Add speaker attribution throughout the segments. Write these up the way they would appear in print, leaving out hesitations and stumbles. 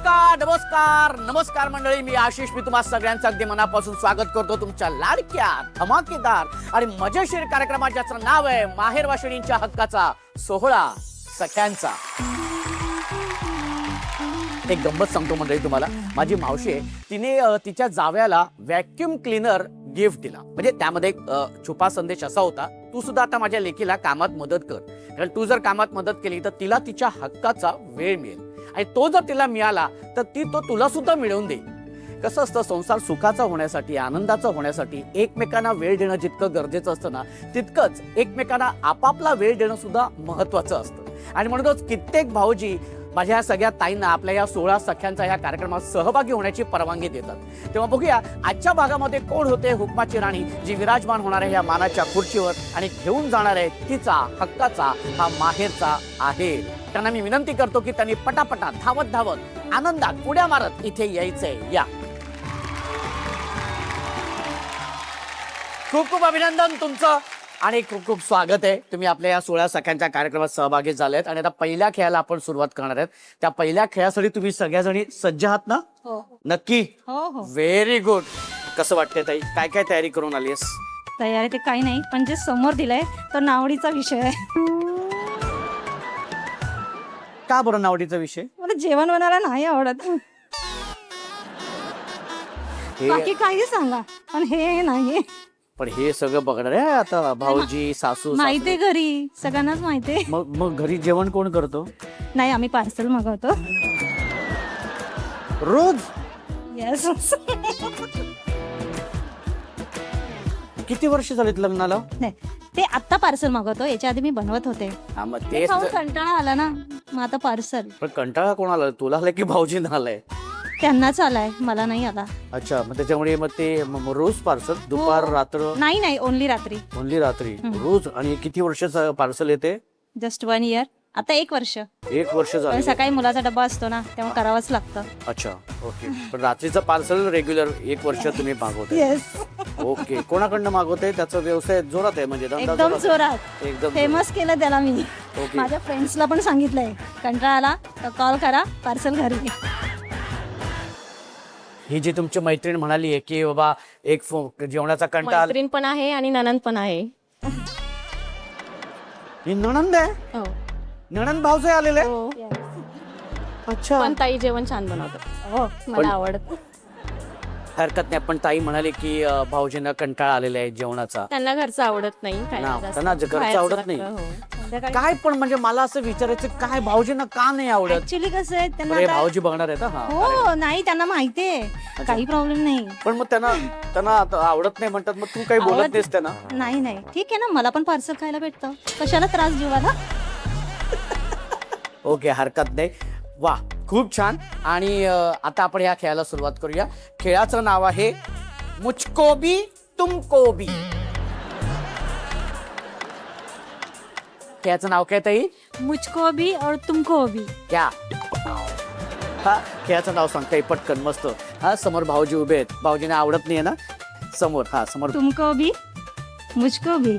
Speaker 1: नमस्कार नमस्कार नमस्कार मंडळी, मी आशिष. मी तुम्हा सगळ्यांचं अगदी मनापासून स्वागत करतो तुमच्या लाडक्या धमाकेदार आणि मजेशीर कार्यक्रमात, ज्याचं नाव आहे माहेर वाशिणींच्या हक्काचा सोहळा सख्यांचा. एक गंमत सांगतो मंडळी तुम्हाला. माझी मावशी आहे, तिने तिच्या जावयाला व्हॅक्युम क्लीनर गिफ्ट दिला. म्हणजे त्यामध्ये एक छुपा संदेश असा होता, तू सुद्धा आता माझ्या लेकीला कामात मदत कर, कारण तू जर कामात मदत केली तर तिला तिच्या हक्काचा वेळ मिळेल, आणि तो जर तिला मिळाला तर ती तो तुला सुद्धा मिळवून देईल. कसं असतं, संसार सुखाचा होण्यासाठी, आनंदाचा होण्यासाठी एकमेकांना वेळ देणं जितकं गरजेचं असतं ना, तितकंच एकमेकांना आपापला वेळ देणं सुद्धा महत्वाचं असतं. आणि म्हणूनच कित्येक भाऊजी माझ्या ह्या सगळ्या ताईंना आपल्या या 16 सख्यांचा ह्या कार्यक्रमात सहभागी होण्याची परवानगी देतात. तेव्हा बघूया आजच्या भागामध्ये कोण होते हुकमाची राणी, जी विराजमान होणार आहे या मानाच्या खुर्चीवर आणि घेऊन जाणार आहे तिचा हक्काचा हा माहेरचा आहे. त्यांना मी विनंती करतो की त्यांनी पटापटा धावत धावत आनंदात उड्या मारत इथे यायचंय. या, खूप खूप अभिनंदन तुमचं आणि खूप खूप स्वागत आहे. तुम्ही आपल्या या 16 सख्यांच्या कार्यक्रमात सहभागी झालेत आणि आता पहिल्या खेळाला आपण सुरुवात करणार आहेत. त्या पहिल्या खेळासाठी तुम्ही सगळ्याजणी सज्ज आहात ना?
Speaker 2: हो
Speaker 1: नक्की.
Speaker 2: हो.
Speaker 1: Very good. कसं वाटतंय ताई, काय काय तयारी करून आलीस?
Speaker 2: तयारी ते काही नाही, पण जे समोर दिलंय तो नावडीचा विषय आहे.
Speaker 1: का बरं नावडीचा विषय?
Speaker 2: मला जेवण बनायला नाही आवडत. बाकी काही सांगा, पण हे नाही.
Speaker 1: पण हे सगळं बघणार आहे आता भाऊजी, सासू
Speaker 2: माहितीये घरी सगळ्यांनाच माहितीये.
Speaker 1: मग घरी जेवण कोण करतो?
Speaker 2: नाही, आम्ही पार्सल मागवतो
Speaker 1: रोज.
Speaker 2: येस.
Speaker 1: किती वर्ष झालीत लग्नाला?
Speaker 2: नाही, ते आता पार्सल मागवतो. याच्या आधी मी बनवत होते.
Speaker 1: हा, मग तेच
Speaker 2: खाऊन कंटाळा आला ना, मग आता पार्सल.
Speaker 1: पण कंटाळा कोणाला, तुला आलाय की भाऊजींना आलाय?
Speaker 2: त्यांनाच आलाय, मला नाही आला.
Speaker 1: अच्छा, मग त्याच्यामुळे मग ते रोज पार्सल, दुपार रात्र?
Speaker 2: नाही, ओनली रात्री.
Speaker 1: ओनली रात्री रोज. आणि किती वर्षाचं पार्सल येते?
Speaker 2: Just 1 year. आता 1 वर्ष.
Speaker 1: 1 वर्ष
Speaker 2: पण
Speaker 1: झालं.
Speaker 2: सकाळी मुलाचा डब्बा असतो ना, तेव्हा करावंच लागतं.
Speaker 1: अच्छा, ओके. पण रात्रीचं पार्सल रेग्युलर 1 वर्ष तुम्ही मागवताय?
Speaker 2: येस.
Speaker 1: ओके. कोणाकडनं मागवताय? त्याचा व्यवसाय जोरात आहे, म्हणजे धंदा
Speaker 2: एकदम
Speaker 1: जोरात आहे?
Speaker 2: जोरात.
Speaker 1: एकदम
Speaker 2: फेमस केलं त्याला मी.
Speaker 1: ओके.
Speaker 2: माझ्या फ्रेंड्सला पण सांगितलंय, कंटाळा आला तर कॉल करा, पार्सल घरी.
Speaker 1: ही जी तुमची मैत्रीण म्हणाली आहे की बाबा एक जेवणाचा कंटाळा,
Speaker 3: मैत्रीण पण आहे आणि ननंद पण आहे.
Speaker 1: ही नणंद आहे?
Speaker 3: हो.
Speaker 1: नणंद भाऊजे आलेले?
Speaker 3: हो.
Speaker 1: अच्छा.
Speaker 3: पण ताई जेवण छान बनवतात.
Speaker 2: हो.
Speaker 3: मला आवडत.
Speaker 1: हरकत नाही. पण ताई म्हणाले की भाऊजींना कंटाळा आलेला आहे जेवणाचा.
Speaker 3: त्यांना घरचं आवडत नाही.
Speaker 1: ना,
Speaker 3: जास्त.
Speaker 1: त्यांना घरचं
Speaker 3: बाहेरचं
Speaker 1: आवडत नाही.
Speaker 3: लागतं, हो.
Speaker 1: काय पण म्हणजे मला असं विचारायचं, काय भाऊजींना का नाही आवडत?
Speaker 2: ऍक्च्युली कसं आहे त्यांना
Speaker 1: बरं, हे
Speaker 2: आता-
Speaker 1: भाऊजी बघणार आहेत हा.
Speaker 2: हो, नाही त्यांना माहितीये, काही प्रॉब्लेम नाही.
Speaker 1: पण मग त्यांना आता आवडत नाही म्हणतात, मग तू काही बोलत
Speaker 2: आवडत-
Speaker 1: नाहीस त्यांना?
Speaker 2: नाही, ठीक आहे ना, मला पण पार्सल खायला भेटतं, कशाला त्रास जीवाला.
Speaker 1: ओके, हरकत नाही. वा, खूप छान. आणि आता आपण या खेळाला सुरुवात करूया. खेळाचं नाव आहे मुझको भी तुमको भी. खेळाचं नाव काय ताई?
Speaker 2: मुझको भी और तुमको भी.
Speaker 1: क्या? हा, खेळाचं नाव सांगताय पटकन, मस्त. हा, समोर भाऊजी उभे आहेत. भाऊजींना आवडत नाहीये ना? समोर, हा समोर.
Speaker 2: तुमको भी, मुझको भी.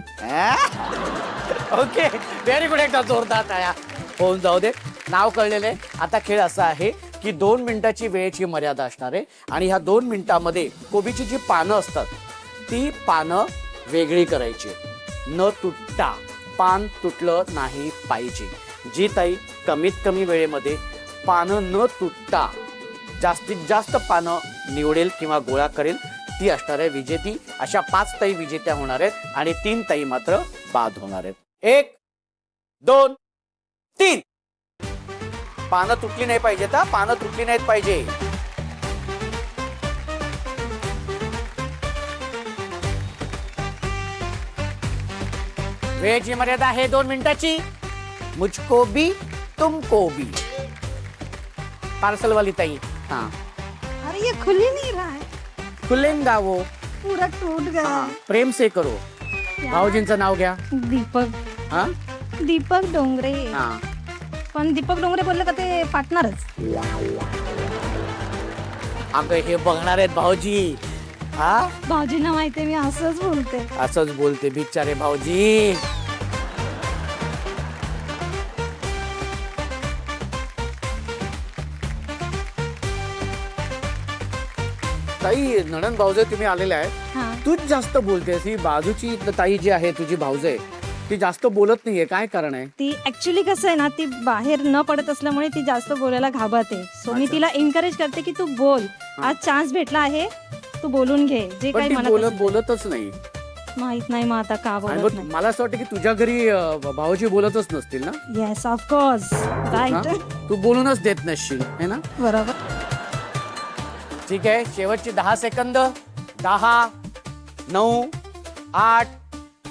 Speaker 1: Okay, very good. एकदा जोरदार टाळ्या होऊन जाऊ दे. नाव कळलेलं आहे. आता खेळ असा आहे की 2 मिनिटाची वेळेची मर्यादा असणार आहे आणि ह्या 2 मिनिटामध्ये कोबीची जी पानं असतात ती पानं वेगळी करायची, न तुटता. पान तुटलं नाही पाहिजे. जी ताई कमीत कमी वेळेमध्ये पानं न तुटता जास्तीत जास्त पानं निवडेल किंवा गोळा करेल ती असणार आहे विजेती. अशा 5 ताई विजेत्या होणार आहेत आणि 3 ताई मात्र बाद होणार आहेत. 1 2 3. पानं तुटली नाही पाहिजेत. पानं तुटली नाहीत पाहिजे. वेळेची मर्यादा आहे 2 मिनिटाची. मुझको भी तुमको भी. पार्सल वाली ताई. हाँ,
Speaker 2: अरे ये खुल ही नहीं रहा है,
Speaker 1: खुलेंगा वो.
Speaker 2: पूरा टूट गया.
Speaker 1: हाँ, प्रेम से करो. भाऊजींचं नाव घ्या.
Speaker 2: दीपक.
Speaker 1: हा,
Speaker 2: दीपक डोंगरे.
Speaker 1: हा.
Speaker 2: पण दीपक डोंगरे बोलले का ते फाटणारच.
Speaker 1: अगं, हे बघणार आहेत भाऊजी. हा,
Speaker 2: भाऊजींना माहितीये मी असंच बोलते.
Speaker 1: असंच बोलते बिचारे भाऊजी. ताई नणन भाऊजे तुम्ही आलेले आहे.
Speaker 2: हा
Speaker 1: तूच जास्त बोलतेस. ही बाजूची ताई जी आहे तुझी भाऊजे ती जास्त बोलत नाहीये, काय कारण आहे?
Speaker 2: ती ऍक्च्युली कसं आहे ना, ती बाहेर न पडत असल्यामुळे ती जास्त बोलायला घाबरते. सो मी
Speaker 1: अच्छा.
Speaker 2: तिला एनकरेज करते की तू बोल, आज चान्स भेटला आहे, तू बोलून घे जे
Speaker 1: पण
Speaker 2: काही
Speaker 1: ती
Speaker 2: म्हणत असेल.
Speaker 1: बोलतच नाही.
Speaker 2: माहित नाही मग आता का
Speaker 1: आणि
Speaker 2: बोलत
Speaker 1: मग
Speaker 2: नाही.
Speaker 1: मला असं वाटतं की तुझ्या घरी भाऊजी बोलतच नसतील ना.
Speaker 2: येस ऑफकोर्स
Speaker 1: हा?
Speaker 2: राईट.
Speaker 1: तू बोलूनच देत नसशील है ना.
Speaker 2: बरोबर.
Speaker 1: ठीक आहे, शेवटची 10 सेकंद. 10, 9, 8,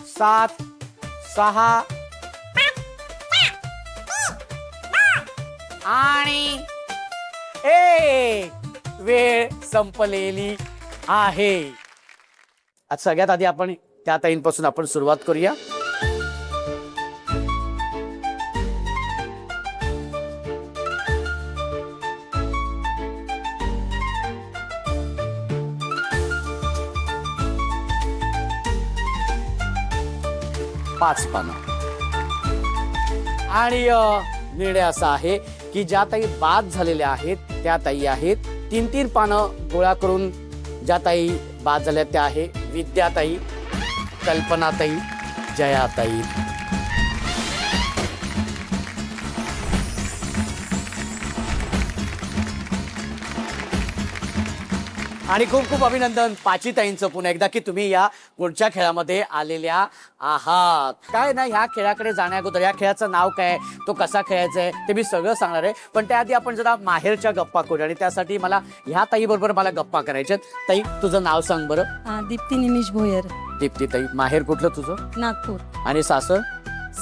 Speaker 1: 7, 6 आणि 1. वेळ संपलेली आहे. आज सगळ्यात आधी आपण त्या ताईंपासून आपण सुरुवात करूया. पाच पानं. आणि निर्णय असा आहे की ज्या ताई बाद झालेल्या आहेत त्या ताई आहेत 3-3 पानं गोळा करून. ज्या ताई बाद झाल्या त्या आहे विद्याताई, कल्पनाताई, जयाताई. आणि खूप खूप अभिनंदन पाचीताईंचं पुन्हा एकदा की तुम्ही या पुढच्या खेळामध्ये आलेल्या आहात. काय ना, ह्या खेळाकडे जाण्या अगोदर या खेळाचं नाव काय, तो कसा खेळायचा आहे ते मी सगळं सांगणार आहे. पण त्याआधी आपण जरा माहेरच्या गप्पा करू आणि त्यासाठी मला ह्या ताई बरोबर मला गप्पा करायच्यात. ताई तुझं नाव सांग बरं.
Speaker 2: दीप्ती निमिष भोयर,
Speaker 1: दीप्ती ताई. माहेर कुठलं तुझं?
Speaker 2: नागपूर.
Speaker 1: आणि सासर?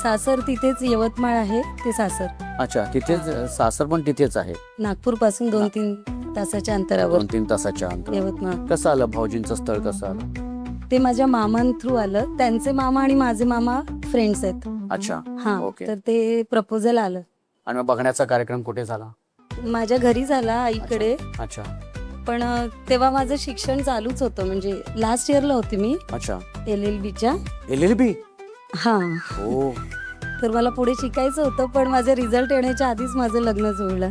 Speaker 2: सासर तिथेच यवतमाळ आहे ते सासर.
Speaker 1: अच्छा, तिथेच सासर पण तिथेच आहे.
Speaker 2: नागपूर पासून 2-3 तासाच्या अंतरावर
Speaker 1: 2-3 तासाच्या अंतर.
Speaker 2: यवतमाळ.
Speaker 1: कसं आलं भाऊजींचं स्थळ, कसं आलं?
Speaker 2: ते माझ्या मामां थ्रू आलं. त्यांचे मामा आणि माझे मामा फ्रेंड्स आहेत.
Speaker 1: अच्छा,
Speaker 2: हा
Speaker 1: ओके.
Speaker 2: तर ते प्रपोजल आलं.
Speaker 1: आणि मग बघण्याचा कार्यक्रम कुठे झाला?
Speaker 2: माझ्या घरी झाला आईकडे.
Speaker 1: अच्छा
Speaker 2: पण तेव्हा माझं शिक्षण चालूच होतं, म्हणजे लास्ट इयरला होती मी
Speaker 1: अच्छा.
Speaker 2: LLB-च्या.
Speaker 1: LLB?
Speaker 2: हा
Speaker 1: हो.
Speaker 2: तर मला पुढे शिकायचं होतं, पण माझे रिझल्ट येण्याच्या आधीच माझं लग्न जुळलं.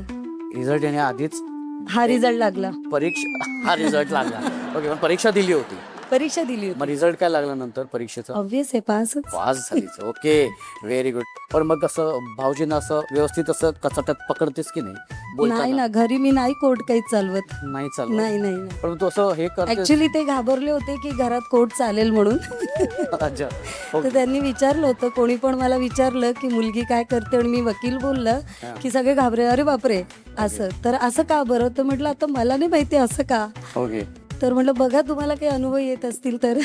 Speaker 1: रिझल्ट येण्याआधीच
Speaker 2: हा रिझल्ट लागला.
Speaker 1: परीक्षा हा रिझल्ट लागला. ओके, पण परीक्षा दिली होती.
Speaker 2: परीक्षा दिली
Speaker 1: मग
Speaker 2: होती.
Speaker 1: रिझल्ट काय लागला नंतर परीक्षेचा?
Speaker 2: ऑब्विस आहे, पासच.
Speaker 1: पास झालीच. Okay, very good. पण मग असं भाऊजींना असं व्यवस्थित असं कचाट्यात पकडतेस की नाही?
Speaker 2: नाही
Speaker 1: बोलताना
Speaker 2: ना, घरी मी नाही कोर्ट काहीच चालवत.
Speaker 1: नाही चालत.
Speaker 2: नाही नाही नाही.
Speaker 1: पण तू असं हे करतेस?
Speaker 2: ऍक्च्युली ते घाबरले होते की घरात कोर्ट चालेल म्हणून.
Speaker 1: अच्छा,
Speaker 2: तर
Speaker 1: ओके.
Speaker 2: त्यांनी विचारलं होतं, कोणी पण मला विचारलं की मुलगी काय करते, आणि मी वकील बोललं
Speaker 1: हा.
Speaker 2: की सगळे घाबरे, अरे बापरे असं. तर असं का बरं? तर म्हटलं आता मला नाही माहिती असं का.
Speaker 1: ओके.
Speaker 2: तर म्हटलं बघा तुम्हाला काही अनुभव येत असतील तर.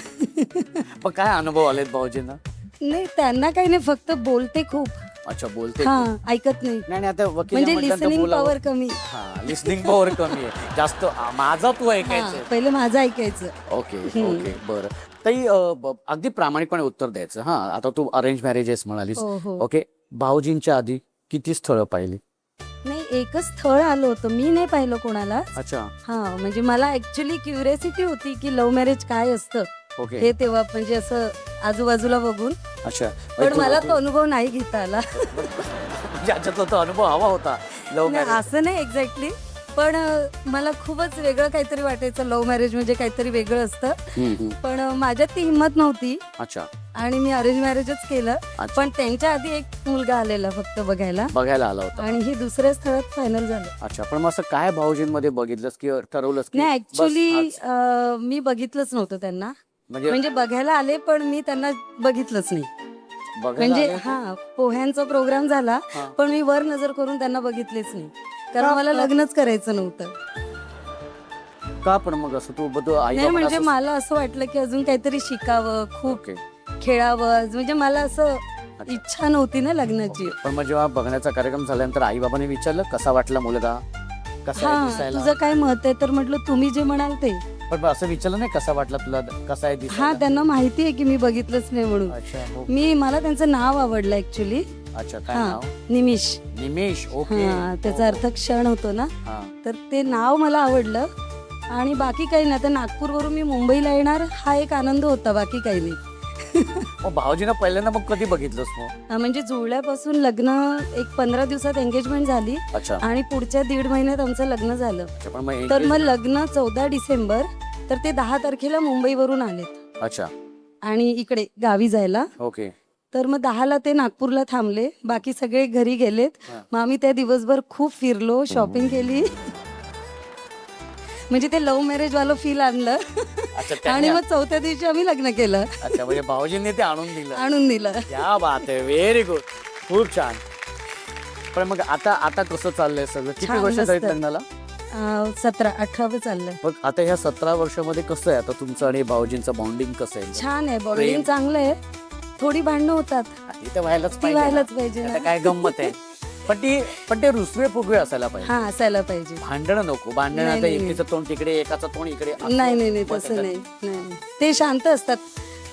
Speaker 1: मग काय अनुभव आलेत भाऊजींना?
Speaker 2: नाही, त्यांना काही नाही, फक्त बोलते खूप.
Speaker 1: अच्छा, बोलते
Speaker 2: हा,
Speaker 1: खूप.
Speaker 2: ऐकत नाही.
Speaker 1: नाही नाही, आता वकील
Speaker 2: म्हणजे
Speaker 1: म्हटल्यानंतर
Speaker 2: लिसनिंग
Speaker 1: बोलावं.
Speaker 2: पॉवर कमी.
Speaker 1: हा, लिसनिंग पॉवर कमी आहे जास्त. माझा तू
Speaker 2: हा,
Speaker 1: ऐकायचं.
Speaker 2: पहिले माझं ऐकायचं.
Speaker 1: ओके ओके, बरं. ताई अगदी प्रामाणिकपणे उत्तर द्यायचं. हा, आता तू अरेंज मॅरेजेस म्हणालीस.
Speaker 2: हो, हो.
Speaker 1: ओके, भाऊजींच्या आधी किती स्थळं पाहिली?
Speaker 2: नाही, एकच स्थळ आलं होतं, मी नाही पाहिलं कोणाला.
Speaker 1: अच्छा,
Speaker 2: हा, म्हणजे मला ऍक्च्युली क्युरियोसिटी होती की लव्ह मॅरेज काय असतं
Speaker 1: ओके.
Speaker 2: हे, तेव्हा म्हणजे असं आजूबाजूला बघून.
Speaker 1: अच्छा,
Speaker 2: पण मला तो अनुभव नाही घेता आला.
Speaker 1: ज्याच्यातला तो अनुभव हवा होता लव्ह
Speaker 2: नाही,
Speaker 1: मॅरेज.
Speaker 2: असं नाही एक्झॅक्टली, पण मला खूपच वेगळं काहीतरी वाटायचं. लव्ह मॅरेज म्हणजे काहीतरी वेगळं असतं. पण माझ्यात ती हिंमत नव्हती
Speaker 1: अच्छा,
Speaker 2: आणि मी अरेंज मॅरेजच केलं.
Speaker 1: अच्छा.
Speaker 2: पण त्यांच्या आधी एक मुलगा आलेला फक्त बघायला,
Speaker 1: बघायला आला होता.
Speaker 2: आणि ही दुसऱ्या स्थळात फायनल झालं.
Speaker 1: अच्छा, पण मग असं काय भाऊजींमध्ये बघितलंस की ठरवलंस की
Speaker 2: नाही,
Speaker 1: बस
Speaker 2: ऍक्च्युली
Speaker 1: हाच?
Speaker 2: मी बघितलंच नव्हतं त्यांना.
Speaker 1: म्हणजे
Speaker 2: म्हणजे बघायला आले पण मी त्यांना बघितलंच नाही.
Speaker 1: बघायला
Speaker 2: म्हणजे
Speaker 1: आले?
Speaker 2: हा, पोह्यांचा प्रोग्राम झाला,
Speaker 1: हा.
Speaker 2: पण मी वर नजर करून त्यांना बघितलेच नाही, कारण मला लग्नच करायचं नव्हतं.
Speaker 1: का? पण मग असं तू आई
Speaker 2: नाही,
Speaker 1: बाबांना
Speaker 2: म्हणजे
Speaker 1: असं-
Speaker 2: मला असं वाटलं की अजून काहीतरी शिकावं, खूप
Speaker 1: ओके.
Speaker 2: खेळावं. म्हणजे मला असं इच्छा नव्हती ना लग्नाची.
Speaker 1: पण मग जेव्हा बघण्याचा कार्यक्रम झाल्यानंतर आई बाबांनी विचारलं कसा वाटला मुलगा, कसा आहे
Speaker 2: हा,
Speaker 1: दिसायला?
Speaker 2: तुझं काय मत आहे? तर म्हटलं तुम्ही जे म्हणाल ते.
Speaker 1: पण असं विचारलं नाही कसा वाटला तुला, कसा आहे
Speaker 2: हा,
Speaker 1: दिसायला?
Speaker 2: त्यांना माहिती आहे की मी बघितलंच नाही म्हणून.
Speaker 1: अच्छा, हो.
Speaker 2: मला त्यांचं नाव आवडलं ऍक्च्युली.
Speaker 1: अच्छा, काय
Speaker 2: हा,
Speaker 1: नाव?
Speaker 2: निमिष.
Speaker 1: निमेश. ओके.
Speaker 2: हा, त्याचा अर्थ क्षण होतो ना,
Speaker 1: हा.
Speaker 2: तर ते नाव मला आवडलं. आणि बाकी काही नाही, तर नागपूरवरून मी मुंबईला येणार हा एक आनंद होता, बाकी काही नाही.
Speaker 1: मग भाऊजीनं पहिल्यांदा मग कधी बघितलंस मग?
Speaker 2: म्हणजे जुळल्यापासून लग्न एक 15 दिवसात एंगेजमेंट झाली,
Speaker 1: अच्छा,
Speaker 2: आणि पुढच्या 1.5 महिन्यात आमचं लग्न झालं.
Speaker 1: अच्छा. पण मग
Speaker 2: तर मग लग्न 14 डिसेंबर तर ते 10 तारखेला मुंबईवरून आलेत
Speaker 1: अच्छा.
Speaker 2: आणि इकडे गावी जायला.
Speaker 1: ओके.
Speaker 2: तर मग 10ला ते नागपूरला थांबले, बाकी सगळे घरी गेलेत.
Speaker 1: हा.
Speaker 2: मग आम्ही त्या दिवसभर खूप फिरलो, शॉपिंग केली. म्हणजे ते लव्ह मॅरेज वालं फील आणलं.
Speaker 1: अच्छा
Speaker 2: आणि
Speaker 1: त्यांनी-
Speaker 2: मग चौथ्या दिवशी आम्ही लग्न केलं,
Speaker 1: अच्छा म्हणजे भाऊजींनी ते आणून दिलं.
Speaker 2: आणून दिलं.
Speaker 1: क्या बात आहे, व्हेरी गुड, खूप छान. पण मग आता आता कसं चाललंय सगळं? किती
Speaker 2: छान,
Speaker 1: वर्ष झालीत
Speaker 2: मस्त.
Speaker 1: लग्नाला?
Speaker 2: 17-18 चाललंय.
Speaker 1: मग आता ह्या 17 वर्षामध्ये कसं आहे आता तुमचं आणि भाऊजींचं बॉन्डिंग कसं आहे?
Speaker 2: छान आहे, बॉन्डिंग चांगलं आहे. थोडी भांडणं होतात,
Speaker 1: इथे व्हायलाच
Speaker 2: ती
Speaker 1: पाहिजे ना.
Speaker 2: व्हायलाच पाहिजे
Speaker 1: आता
Speaker 2: ना.
Speaker 1: काय गंमत आहे. पण ते रुसवे फुगवे असायला पाहिजे.
Speaker 2: हा, असायला पाहिजे.
Speaker 1: भांडणं नको. भांडणं
Speaker 2: नाही,
Speaker 1: आता
Speaker 2: नाही,
Speaker 1: एकीचं तोंड तिकडे एकाचं तोंड इकडे असं.
Speaker 2: नाही नाही नाही,
Speaker 1: मग
Speaker 2: तसं
Speaker 1: त्याच्यात-
Speaker 2: नाही. ते शांत असतात.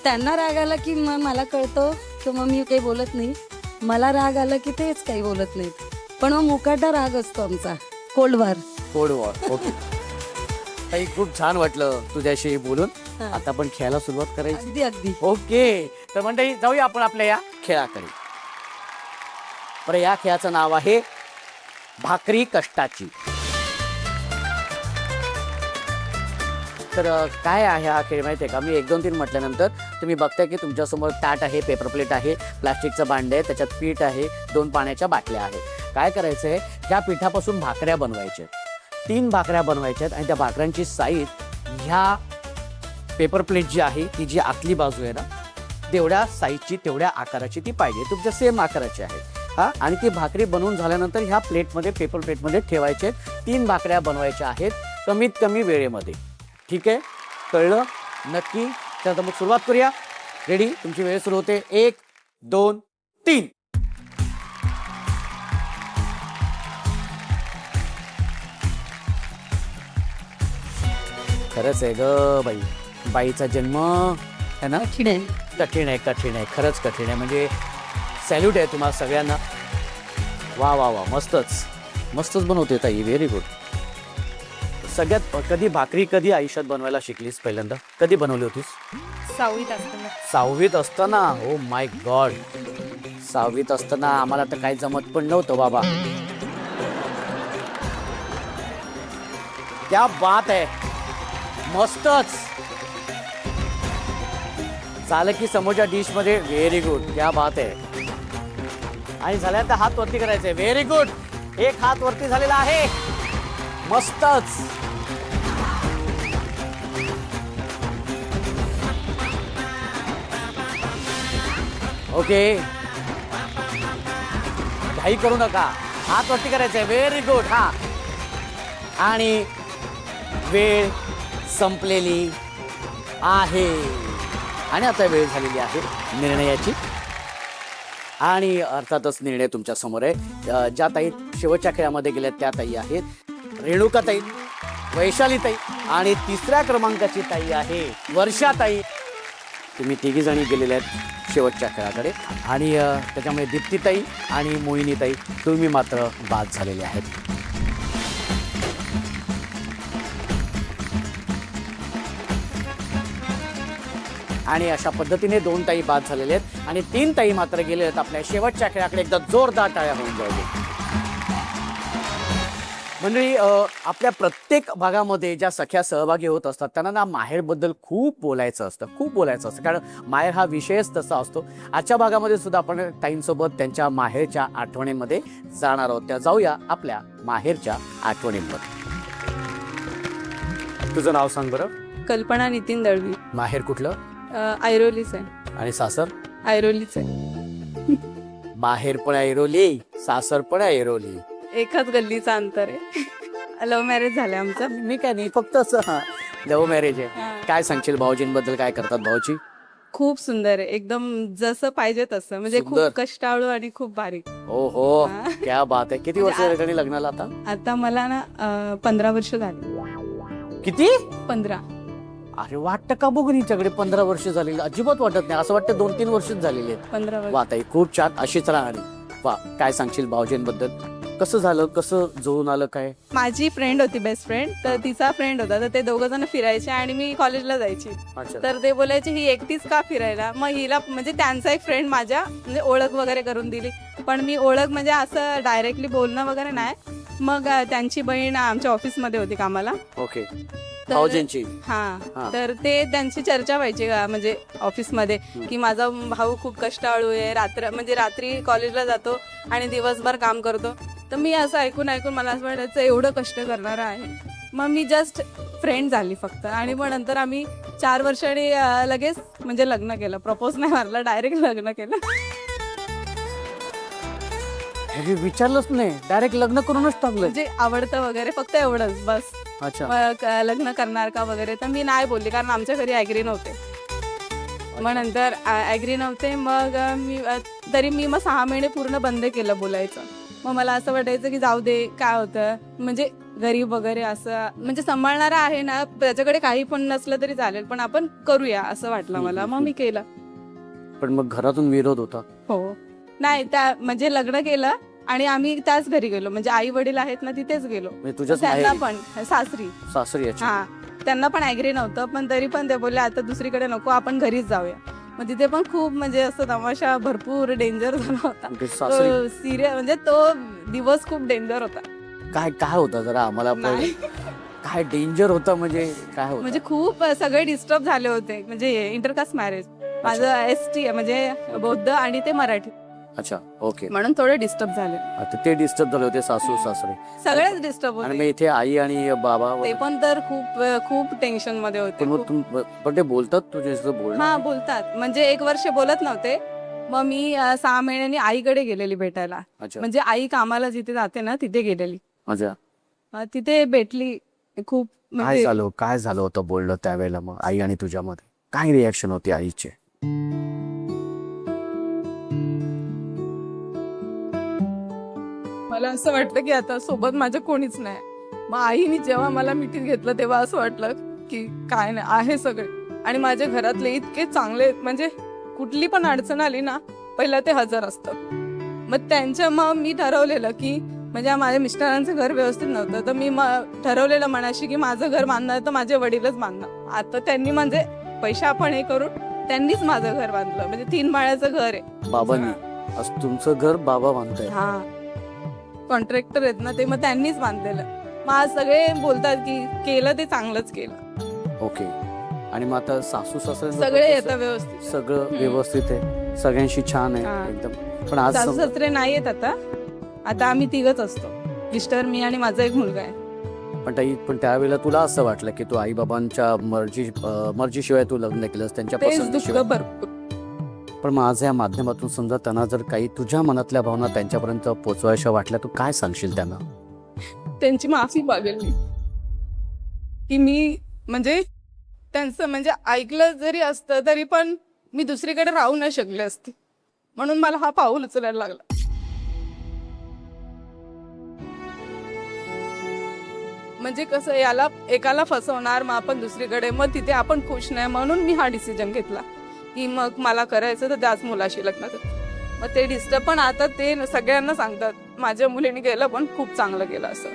Speaker 2: त्यांना राग आला की मग मला कळतं की मग मी काही बोलत नाही. मला राग आला की तेच काही बोलत नाहीत. पण मग मुकाटा राग असतो आमचा, cold war.
Speaker 1: Cold war. Okay. ताई खूप छान वाटलं तुझ्याशी बोलून.
Speaker 2: हा.
Speaker 1: आता आपण खेळायला सुरुवात करायची.
Speaker 2: अगदी अगदी.
Speaker 1: ओके. तर मंडळी जाऊया आपण आपल्या या खेळाकडे. बरं, या खेळाचं नाव आहे भाकरी कष्टाची. तर काय आहे हा खेळ माहिती आहे का? मी 1, 2, 3 म्हटल्यानंतर तुम्ही बघताय की तुमच्यासमोर ताट आहे, पेपर प्लेट आहे, प्लास्टिकचं भांडं आहे, त्याच्यात पीठ आहे, 2 पाण्याच्या बाटल्या आहेत. काय करायचं आहे, ह्या पिठापासून भाकऱ्या बनवायच्या. 3 भाकऱ्या बनवायच्यात आणि त्या भाकऱ्यांची साईज ह्या पेपर प्लेट जी आहे ती जी आतली बाजू आहे ना, तेवढ्या साईजची, तेवढ्या आकाराची ती पाहिजे. तुमच्या सेम आकाराची आहे. हा, आणि ती भाकरी बनवून झाल्यानंतर ह्या प्लेटमध्ये, पेपर प्लेटमध्ये ठेवायचे. 3 भाकऱ्या बनवायच्या आहेत कमीत कमी वेळेमध्ये. ठीक आहे, कळलं? नक्की. तर मग सुरुवात करूया. रेडी? तुमची वेळ सुरू होते. 1, 2, 3. खरंच आहे ग बाई, बाईचा जन्म है ना,
Speaker 2: कठीण आहे.
Speaker 1: कठीण आहे, कठीण आहे, खरंच कठीण आहे. म्हणजे सॅल्यूट आहे तुम्हाला सगळ्यांना. वा वा वा, मस्तच बनवते ताई, व्हेरी गुड. सगळ्यात कधी भाकरी कधी आयुष्यात बनवायला शिकलीस पहिल्यांदा? कधी बनवली होतीस?
Speaker 3: 6वीत असताना.
Speaker 1: 6वीत असताना? ओ माय गॉड, 6वीत असताना. आम्हाला तर काही जमत पण नव्हतं बाबा. क्या बात आहे, मस्तच झालं की समोरच्या डिश मध्ये. व्हेरी गुड, क्या बात आहे. आणि झाल्यानंतर हात वरती करायचे. व्हेरी गुड, एक हात वरती झालेला आहे. मस्तच. ओके, घाई करू नका, हात वरती करायचे. Very good. हा, आणि वेळ संपलेली आहे आणि आता वेळ झालेली आहे निर्णयाची. आणि अर्थातच निर्णय तुमच्या समोर आहे. ज्या ताई शेवटच्या खेळामध्ये गेल्यात त्या ताई आहेत रेणुकाताई, वैशालीताई, आणि 3ऱ्या क्रमांकाची ताई आहे वर्षाताई. तुम्ही 3घी जणी गेलेल्या आहेत शेवटच्या खेळाकडे. आणि त्याच्यामुळे दीप्तीताई आणि मोहिनीताई तुम्ही मात्र बाद झालेले आहेत. आणि अशा पद्धतीने 2 ताई बाद झालेले आहेत आणि 3 ताई मात्र गेले आहेत आपल्या शेवटच्या खेळाकडे. एकदा जोरदार टाळ्या होऊन जाऊ. मंडळी, आपल्या प्रत्येक भागामध्ये ज्या सख्या सहभागी होत असतात त्यांना ना माहेरबद्दल खूप बोलायचं असतं, कारण माहेर हा विषयच तसा असतो. आजच्या भागामध्ये सुद्धा आपण ताईंसोबत त्यांच्या माहेरच्या आठवणींमध्ये जाणार आहोत. त्या जाऊया आपल्या माहेरच्या आठवणींमध्ये. तुझं नाव सांग बरं.
Speaker 3: कल्पना नितीन दळवी.
Speaker 1: माहेर कुठलं?
Speaker 3: ऐरोलीच आहे.
Speaker 1: आणि सासर?
Speaker 3: ऐरोलीच आहे.
Speaker 1: माहेर पण ऐरोली, सासर पण ऐरोली.
Speaker 3: एकाच गल्लीचं अंतर आहे. लव्ह मॅरेज झालं आमचं.
Speaker 1: मी काय नाही, फक्त असं लव्ह मॅरेज आहे. काय सांगशील भाऊजींबद्दल? काय करतात भाऊजी?
Speaker 3: खूप सुंदर आहे, एकदम जसं पाहिजे तसं. म्हणजे
Speaker 1: सुंदर.
Speaker 3: खूप कष्टाळू आणि खूप बारीक.
Speaker 1: हो हो,
Speaker 3: हा.
Speaker 1: क्या बात आहे. किती वर्ष
Speaker 3: म्हणजे
Speaker 1: झाली लग्नाला आता?
Speaker 3: आता मला ना 15 वर्ष झाली.
Speaker 1: किती?
Speaker 3: 15.
Speaker 1: अरे वाटतं का बघून हिच्याकडे 15 वर्ष झालेली? अजिबात वाटत नाही, असं वाटतं 2-3 वर्षच झालेली आहेत.
Speaker 3: 15 वर्ष.
Speaker 1: वा ताई, खूप छान, अशीच राहणारी. वा, काय सांगशील भाऊजींबद्दल? कसं झालं, कसं जुळून आलं काय?
Speaker 3: माझी फ्रेंड होती, बेस्ट फ्रेंड. तर तिचा फ्रेंड होता, तर ते 2 जण फिरायचे आणि मी कॉलेजला जायची.
Speaker 1: अच्छा.
Speaker 3: तर ते बोलायचे ही एकटीच का फिरायला. मग हिला म्हणजे त्यांचा एक फ्रेंड माझ्या म्हणजे ओळख वगैरे करून दिली. पण मी ओळख म्हणजे असं डायरेक्टली बोलणं वगैरे नाही. मग त्यांची बहीण आमच्या ऑफिसमध्ये होती कामाला.
Speaker 1: ओके. भाऊजींची. हा.
Speaker 3: हा तर ते त्यांची चर्चा व्हायची का म्हणजे ऑफिसमध्ये की माझा भाऊ खूप कष्टाळू आहे, रात्री कॉलेजला जातो आणि दिवसभर काम करतो. तर मी असं ऐकून मला असं वाटायचं एवढं कष्ट करणारं आहे. मग मी जस्ट फ्रेंड झाली फक्त आणि मग नंतर आम्ही 4 वर्षांनी लगेच म्हणजे लग्न केलं. प्रपोज नाही मारला, डायरेक्ट लग्न केलं.
Speaker 1: म्हणजे विचारलंच नाही, डायरेक्ट लग्न करूनच टाकलं.
Speaker 3: म्हणजे आवडतं वगैरे फक्त एवढंच बस.
Speaker 1: अच्छा.
Speaker 3: मग लग्न करणार का वगैरे तर मी नाही बोलली कारण आमच्या घरी ॲग्री नव्हते. मग नंतर ॲग्री नव्हते मग मी 6 महिने पूर्ण बंद केलं बोलायचं. मग मला असं वाटायचं की जाऊ दे, काय होतं म्हणजे गरीब वगैरे असं म्हणजे सांभाळणारा आहे ना, त्याच्याकडे काही पण नसलं तरी चालेल पण आपण करूया असं वाटलं मला. मग मी केलं.
Speaker 1: पण मग घरातून विरोध होता?
Speaker 3: हो नाही त्या म्हणजे लग्न केलं आणि आम्ही त्याच घरी गेलो म्हणजे आई वडील आहेत ना तिथेच गेलो. त्यांना पण सासरी. हा त्यांना पण ॲग्री नव्हतं पण तरी पण ते बोलले आता दुसरीकडे नको, आपण घरीच जाऊया. मग तिथे पण खूप म्हणजे असं तमाशा भरपूर डेंजर झाला होता. सिरियस म्हणजे तो दिवस खूप डेंजर होता.
Speaker 1: काय होता जरा आम्हाला काय डेंजर होतं म्हणजे काय होतं?
Speaker 3: म्हणजे खूप सगळे डिस्टर्ब झाले होते म्हणजे इंटरकास्ट मॅरेज. माझं ST म्हणजे बौद्ध आणि ते मराठी.
Speaker 1: अच्छा ओके.
Speaker 3: म्हणून थोडे डिस्टर्ब झाले.
Speaker 1: आता ते डिस्टर्ब झाले होते सासू सासरे
Speaker 3: सगळेच डिस्टर्ब
Speaker 1: आणि
Speaker 3: होते.
Speaker 1: मग इथे आई आणि बाबा
Speaker 3: ते पण तर खूप टेन्शन मध्ये होते.
Speaker 1: पण ते बोलतात तुझे बोल?
Speaker 3: हा बोलतात म्हणजे 1 वर्ष बोलत नव्हते. मग मी 6 महिन्यांनी आईकडे गेलेली भेटायला. म्हणजे आई कामाला जिथे जाते ना तिथे गेलेली.
Speaker 1: अच्छा.
Speaker 3: तिथे भेटली. खूप
Speaker 1: काय झालं होतं बोलणं त्यावेळेला मग आई आणि तुझ्यामध्ये? काय रिॲक्शन होती आईचे?
Speaker 3: मला असं वाटलं की आता सोबत माझ्या कोणीच नाही. मग आईने जेव्हा मला मिठीत घेतलं तेव्हा असं वाटलं की काय नाही आहे सगळे. आणि माझ्या घरातले इतके चांगले म्हणजे कुठली पण अडचण आली ना पहिला ते हजर असतात. मग मी ठरवलेलं की म्हणजे माझ्या मिस्टरांचं घर व्यवस्थित नव्हतं तर मी ठरवलेलं मनाशी की माझं घर बांधणार तर माझे वडीलच बांधणार. आता त्यांनी म्हणजे पैसा आपण हे करून त्यांनीच माझं घर बांधलं म्हणजे 3 माळ्याचं घर आहे.
Speaker 1: बाबांनी? आज तुमचं घर बाबा बांधताय?
Speaker 3: हा कॉन्ट्रॅक्टर आहेत ना ते, मग त्यांनीच बांधलेलं. मग आज सगळे बोलतात की केलं ते चांगलंच केलं.
Speaker 1: ओके. आणि मग आता सासू सासरे
Speaker 3: सगळे येतात व्यवस्थित?
Speaker 1: सगळं व्यवस्थित आहे, सगळ्यांशी छान आहे एकदम. पण आज
Speaker 3: सासू सासरे नाही येत आता आम्ही 3घच असतो, मिस्टर मी आणि माझा 1 मुलगा आहे.
Speaker 1: पण त्यावेळेला तुला असं वाटलं की तू आई बाबांच्या मर्जीशिवाय तू लग्न केलंस, त्यांच्या पसंतीशिवाय?
Speaker 3: भरपूर.
Speaker 1: पण मग आज या माध्यमातून समजा त्यांना जर काही तुझ्या मनातल्या भावना त्यांच्यापर्यंत पोचवायच्या वाटल्या तू काय सांगशील त्यांना?
Speaker 3: त्यांची माफी मागेल मी की मी म्हणजे त्यांचं म्हणजे ऐकलं जरी असतं तरी पण मी दुसरीकडे राहू नाही शकले असते म्हणून मला हा पाऊल उचलायला लागला. म्हणजे कसं याला एकाला फसवणार मग आपण दुसरीकडे, मग तिथे आपण खुश नाही म्हणून मी हा डिसिजन घेतला की मग मला करायचं तर त्याच मुलाशी लग्न कर. मग ते डिस्टर्ब पण आता ते सगळ्यांना सांगतात माझ्या मुलीने केलं पण खूप चांगलं केलं असं.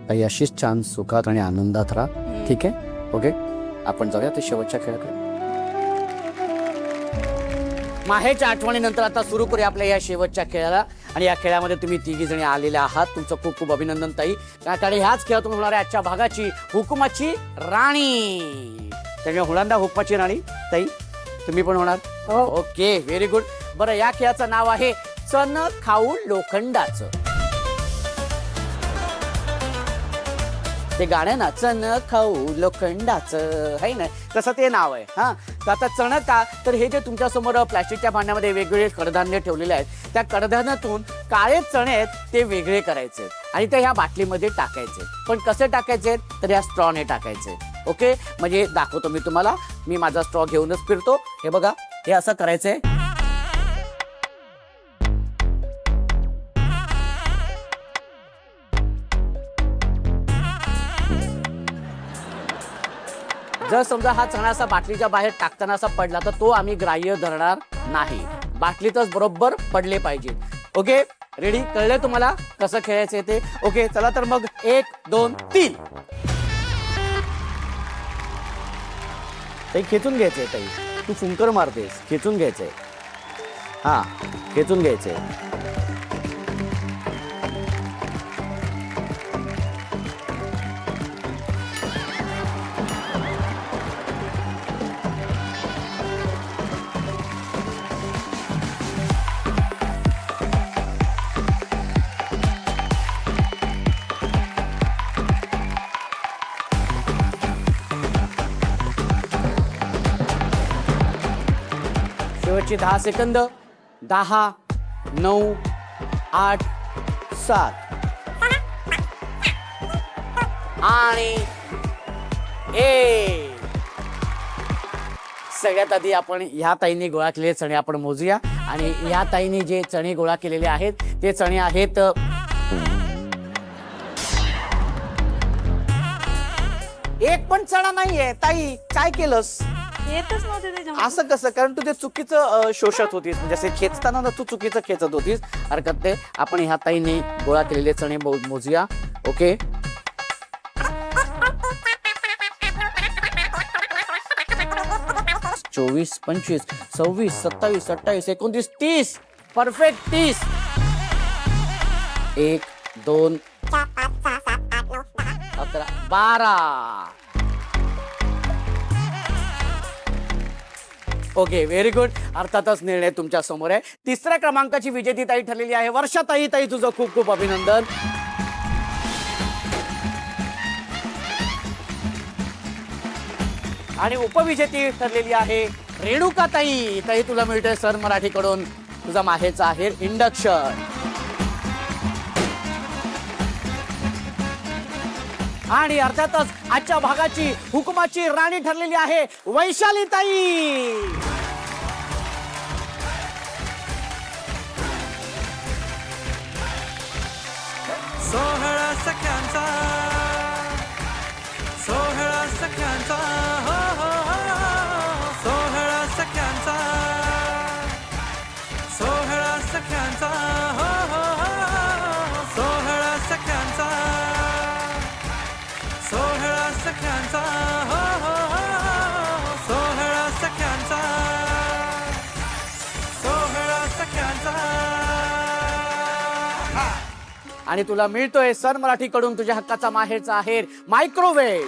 Speaker 1: काही अशीच छान सुखात आणि आनंदात राहा. ठीक आहे ओके. आपण जाऊया ते शेवटच्या खेळाकडे. माहेरच्या आठवणीनंतर आता सुरू करूया आपल्या या शेवटच्या खेळाला. आणि या खेळामध्ये तुम्ही 3घी जणी आलेल्या आहात. तुमचं खूप खूप अभिनंदन ताई. कारण ह्याच खेळातून होणाऱ्या आजच्या भागाची हुकुमाची राणी. त्यामुळे हुलांदा हुकुमाची राणी ताई तुम्ही पण होणार? Okay very good. बरं या खेळाचं नाव आहे चण खाऊ लोखंडाचं. ते गाणं ना चण खाऊ लोखंडाचं आहे ना, तसं ते नाव आहे. हा तर आता चण का तर हे जे तुमच्या समोर प्लॅस्टिकच्या भांड्यामध्ये वेगवेगळे कडधान्य ठेवलेले आहेत, त्या कडधान्यातून काळे चणे आहेत ते वेगळे करायचे आणि ते ह्या बाटलीमध्ये टाकायचे. पण कसे टाकायचे तर या स्ट्रॉने टाकायचे. ओके म्हणजे दाखवतो मी तुम्हाला. मी माझा स्ट्रॉ घेऊनच फिरतो. हे बघा हे असं करायचंय. जर समजा हा चणा असा बाटलीच्या बाहेर टाकताना असा पडला तर तो आम्ही ग्राह्य धरणार नाही. बाटलीतच बरोबर पडले पाहिजे. Okay ready? कळलंय तुम्हाला कसं खेळायचं ते? ओके चला तर मग 1 2 3. ताई खेचून घ्यायचंय. ताई तू फुंकर मारतेस, खेचून घ्यायचंय. हा खेचून घ्यायचंय. शेवटची 10 सेकंद. 10, 9, 8, 7 आणि 1. सगळ्यात आधी आपण ह्या ताईंनी गोळा केलेले चणे आपण मोजूया. आणि ह्या ताईंनी जे चणे गोळा केलेले आहेत ते चणे आहेत एक पण चणा नाहीये. ताई काय केलंस?
Speaker 2: येतच नव्हते त्याच्यामध्ये.
Speaker 1: असं कसं? कारण तू ते चुकीचं शोषत होतीस, म्हणजे असे खेचताना ना तू चुकीचं खेचत होतीस. हरकत नाही, आपण ह्या ताईंनी गोळा केलेले चणे मोजूया. Okay, 24, 25, 26, 27, 28, 29, 30. Perfect 30. 1, 2, 11, 12. Okay, very good. अर्थातच निर्णय तुमच्या समोर आहे. तिसऱ्या क्रमांकाची विजेती ताई ठरलेली आहे वर्षा ताई. ताई तुझं खूप खूप अभिनंदन. आणि उपविजेती ठरलेली आहे रेणुका ताई. ताई तुला मिळतोय सर मराठीकडून तुझा माहेरचा आहे इंडक्शन. आणि अर्थातच आजच्या भागाची हुकुमाची राणी ठरलेली आहे वैशाली ताई.
Speaker 4: सोहळा सख्यांचा, सोहळा सख्यांचा, हो हो हो, सोहळा सख्यांचा, सोहळा सख्यांचा, हो हो हो, सोहळा सख्यांचा, सोहळा सख्यांचा, हो हो हो, सोहळा सख्यांचा, सोहळा सख्यांचा.
Speaker 1: आणि तुला मिळतोय सर मराठीकडून तुझ्या हक्काचा माहेरचा आहे मायक्रोवेव्ह.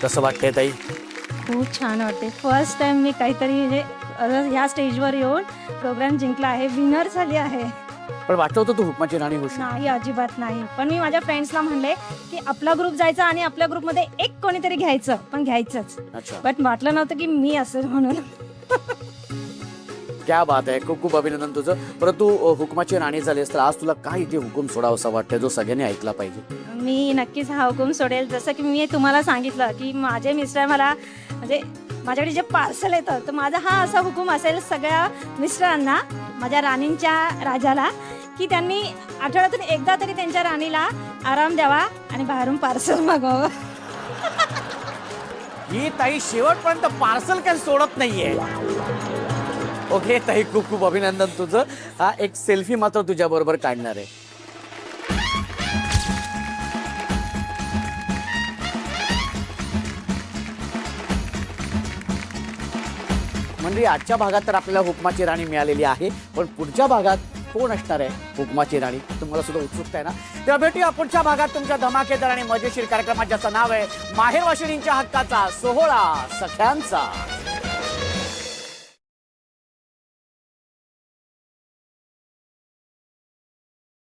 Speaker 1: कसं वाटतंय ताई?
Speaker 5: खूप छान वाटते. फर्स्ट टाइम मी काहीतरी म्हणजे ह्या स्टेजवर येऊन प्रोग्राम जिंकला आहे, विनर झाली आहे.
Speaker 1: पण वाटत होतं तू हुकमाची राणी होशील?
Speaker 5: नाही, अजिबात नाही. पण मी माझ्या फ्रेंड्सला म्हणले की आपला ग्रुप जायचा आणि आपल्या ग्रुपमध्ये एक कोणीतरी घ्यायचं, पण घ्यायचंच.
Speaker 1: अच्छा,
Speaker 5: बट वाटलं नव्हतं की मी असेल म्हणून.
Speaker 1: क्या बात आहे. खूप खूप अभिनंदन तुझं. परंतु हुकमाची राणी झालीस तर आज तुला काय इथे हुकूम सोडावासा वाटतंय जो सगळ्यांनी ऐकला पाहिजे?
Speaker 5: मी नक्कीच हा हुकूम सोडेल. जसं की मी तुम्हाला सांगितलं की माझे मिस्टर मला म्हणजे माझ्याकडे जे पार्सल येतं, तर माझा हा असा हुकूम असेल सगळ्या मिस्टरांना, माझ्या राणींच्या राजाला, की त्यांनी आठवड्यातून एकदा तरी त्यांच्या राणीला आराम द्यावा आणि बाहेरून पार्सल मागवावं.
Speaker 1: ही ताई शेवटपर्यंत पार्सल काही सोडत नाहीये. ओके ताई, खूप खूप अभिनंदन तुझं. हा एक सेल्फी मात्र तुझ्या बरोबर काढणार आहे. म्हणजे आजच्या भागात तर आपल्याला हुकमाची राणी मिळालेली आहे, पण पुढच्या भागात कोण असणार आहे हुकमाची राणी तुम्हाला सुद्धा उत्सुकता आहे ना? तेव्हा भेटूया पुढच्या भागात तुमच्या धमाकेदार आणि मजेशीर कार्यक्रमात, ज्याचं नाव आहे माहेर वाशिणींच्या हक्काचा सोहळा सख्यांचा.